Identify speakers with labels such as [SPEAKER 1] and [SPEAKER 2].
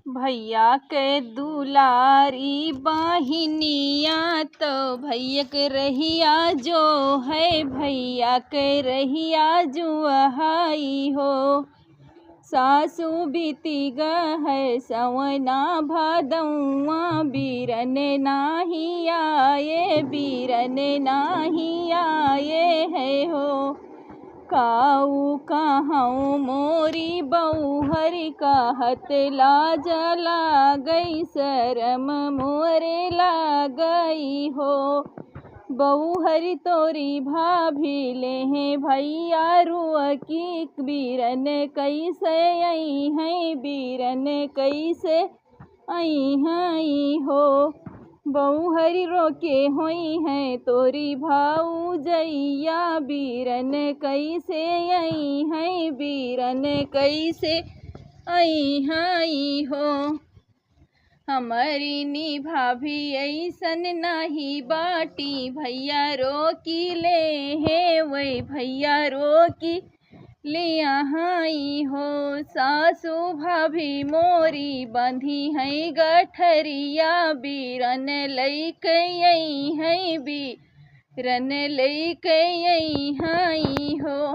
[SPEAKER 1] भैया के दुलारी बहिनिया तो भैया के रहिया जो है, भैया के रहिया जुआई हो। सासू बीती है सवना भादौआ, बीरन नाही आए, बीरन नाही आए है हो। काऊ कहूँ मोरी बउहर कहत लाज लागई, शरम मोरे लागई हो। बउहरी तोरी भाभी ले भैया रुआ की, बीरन कैसे आई हैं, बीरन कैसे आई हैं हो। बउहरी रोके होई हैं तोरी भाऊजैया, बीरन कैसे आई हैं, बीरन कैसे आई हैं हो। हमारी नी भाभी ऐसन नहीं बाटी, भैया रोकी ले है वही, भैया रोकी ले आई हो। सासू भाभी मोरी बंधी है गठरिया, बीरन लैके आई है, बीरन लैके आई हैं हो।